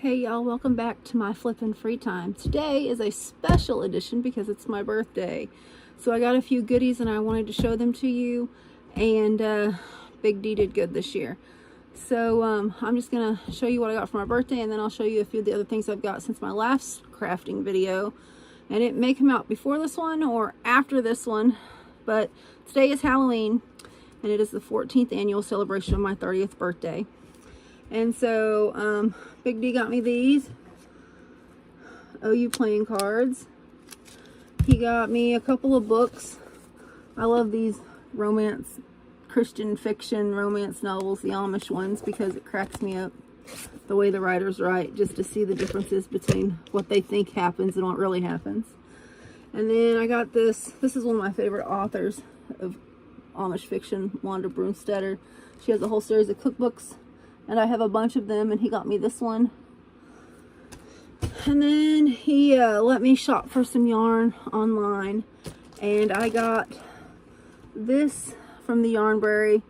Hey y'all, welcome back to my flippin' free time. Today is a special edition because it's my birthday. So I got a few goodies and I wanted to show them to you, and Big D did good this year. So I'm just gonna show you what I got for my birthday, and then I'll show you a few of the other things I've got since my last crafting video. And it may come out before this one or after this one, but today is Halloween and it is the 14th annual celebration of my 30th birthday. And so Big D got me these OU playing cards. He got me a couple of books. I love these romance, Christian fiction romance novels, the Amish ones, because it cracks me up the way the writers write, just to see the differences between what they think happens and what really happens. And then I got this. This is one of my favorite authors of Amish fiction, Wanda Brunstetter. She has a whole series of cookbooks, and I have a bunch of them, and he got me this one. And then he let me shop for some yarn online, and I got this from the Yarnberry.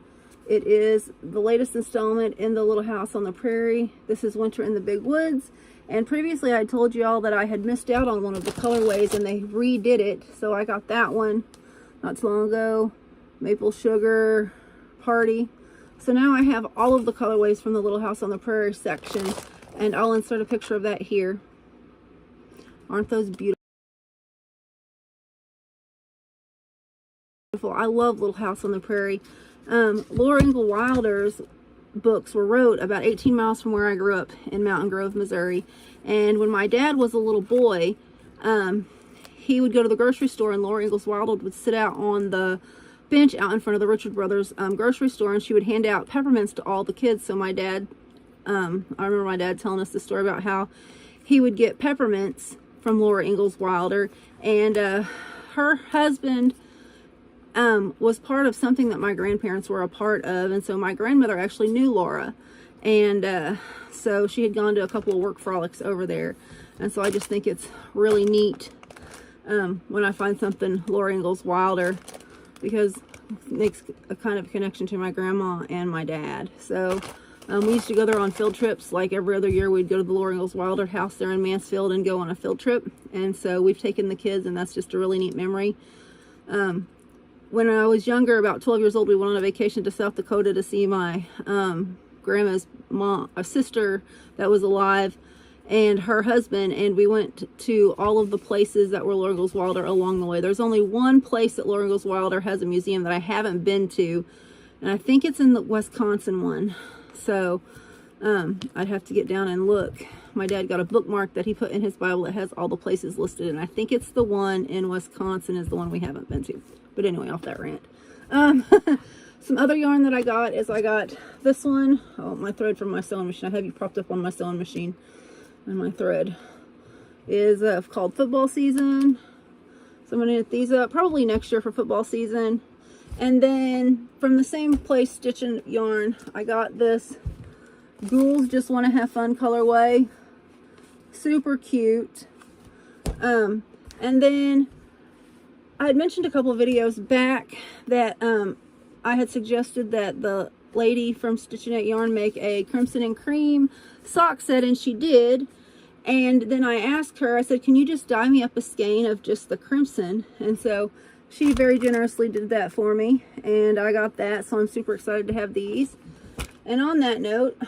It is the latest installment in the Little House on the Prairie. This is Winter in the Big Woods, and previously I told you all that I had missed out on one of the colorways and they redid it, so I got that one not too long ago. Maple Sugar Party. So now I have all of the colorways from the Little House on the Prairie section, and I'll insert a picture of that here. Aren't those beautiful? I love Little House on the Prairie. Laura Ingalls Wilder's books were wrote about 18 miles from where I grew up in Mountain Grove, Missouri. And when my dad was a little boy, he would go to the grocery store, and Laura Ingalls Wilder would sit out on the bench out in front of the Richard Brothers grocery store, and she would hand out peppermints to all the kids. So my dad, I remember my dad telling us the story about how he would get peppermints from Laura Ingalls Wilder, and her husband was part of something that my grandparents were a part of, and so my grandmother actually knew Laura, and so she had gone to a couple of work frolics over there. And so I just think it's really neat when I find something Laura Ingalls Wilder, because it makes a kind of connection to my grandma and my dad. So we used to go there on field trips. Like every other year, we'd go to the Laura Ingalls Wilder house there in Mansfield and go on a field trip. And so we've taken the kids, and that's just a really neat memory. When I was younger, about 12 years old, we went on a vacation to South Dakota to see my grandma's sister that was alive, and her husband, and we went to all of the places that were Laura Ingalls Wilder along the way. There's only one place that Laura Ingalls Wilder has a museum that I haven't been to, and I think it's in the Wisconsin one. So I'd have to get down and look. My dad got a bookmark that he put in his Bible that has all the places listed, and I think it's the one in Wisconsin is the one we haven't been to. But anyway, off that rant. Some other yarn that I got is I got this one. Oh, my thread from my sewing machine. I have you propped up on my sewing machine. And my thread is called Football Season. So I'm going to knit these up probably next year for football season. And then from the same place, Stitching Yarn, I got this Ghouls Just Want to Have Fun colorway. Super cute. And then I had mentioned a couple of videos back that I had suggested that the lady from Stitchinette Yarn make a Crimson and Cream sock set, and she did. And then I asked her, I said, can you just dye me up a skein of just the crimson? And so she very generously did that for me, and I got that, so I'm super excited to have these. And on that note,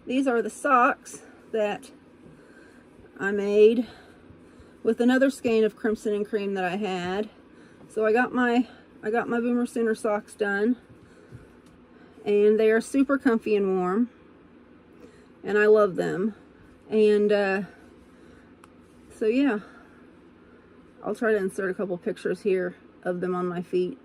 these are the socks that I made with another skein of Crimson and Cream that I had. So I got my Boomer Sooner socks done, and they are super comfy and warm, and I love them. And so yeah, I'll try to insert a couple pictures here of them on my feet.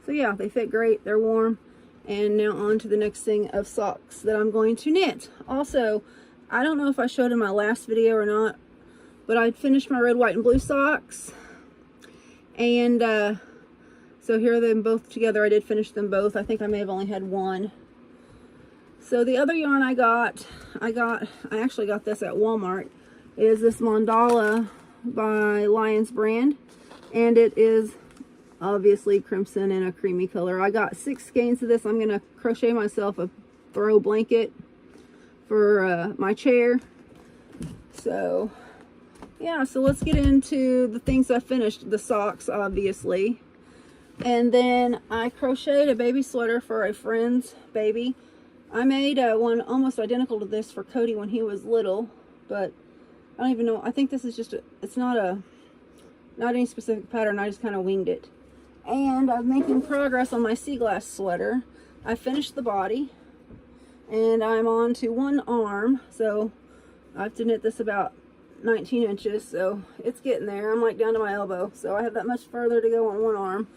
So yeah, they fit great, they're warm. And now on to the next thing of socks that I'm going to knit. Also, I don't know if I showed in my last video or not, but I finished my red, white, and blue socks. And so here are them both together. I did finish them both. I think I may have only had one. So the other yarn I actually got this at Walmart. is this mandala by Lions Brand, and it is obviously crimson in a creamy color. I got 6 skeins of this. I'm gonna crochet myself a throw blanket for my chair. So yeah, so let's get into the things I finished. The socks, obviously. And then I crocheted a baby sweater for a friend's baby. I made one almost identical to this for Cody when he was little, but I don't even know. I think this is just it's not any specific pattern. I just kind of winged it. And I'm making progress on my sea glass sweater. I finished the body, and I'm on to one arm. So I have to knit this about 19 inches, so it's getting there. I'm like down to my elbow, so I have that much further to go on one arm,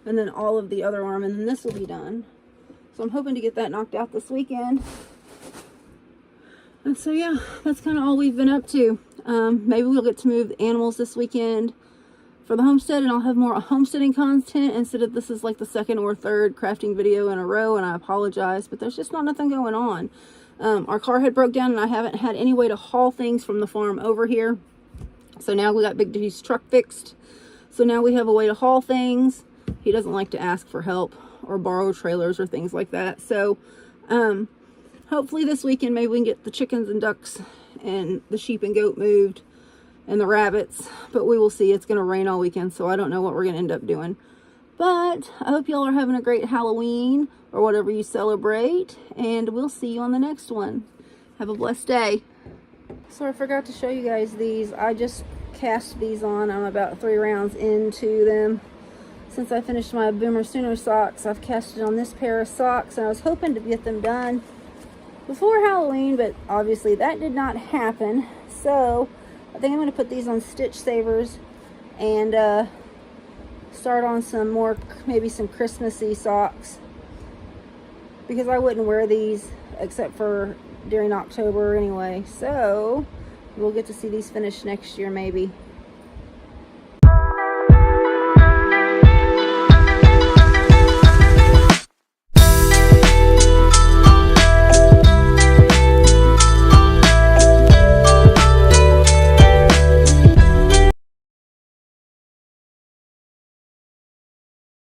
and then all of the other arm, and then this will be done. So I'm hoping to get that knocked out this weekend. And so yeah, that's kind of all we've been up to. Maybe we'll get to move the animals this weekend for the homestead, and I'll have more homesteading content instead of this is like the second or third crafting video in a row, and I apologize, but there's just not nothing going on. Our car had broke down, and I haven't had any way to haul things from the farm over here. So now we got Big D's truck fixed. So now we have a way to haul things. He doesn't like to ask for help or borrow trailers or things like that. So hopefully this weekend maybe we can get the chickens and ducks and the sheep and goat moved and the rabbits. But we will see. It's going to rain all weekend, so I don't know what we're going to end up doing. But I hope y'all are having a great Halloween or whatever you celebrate, and we'll see you on the next one. Have a blessed day. So I forgot to show you guys these. I just cast these on. I'm about 3 rounds into them. Since I finished my Boomer Sooner socks, I've casted on this pair of socks, and I was hoping to get them done before Halloween, but obviously that did not happen. So I think I'm going to put these on Stitch Savers and start on some more, maybe some Christmassy socks, because I wouldn't wear these except for during October anyway. So we'll get to see these finished next year maybe.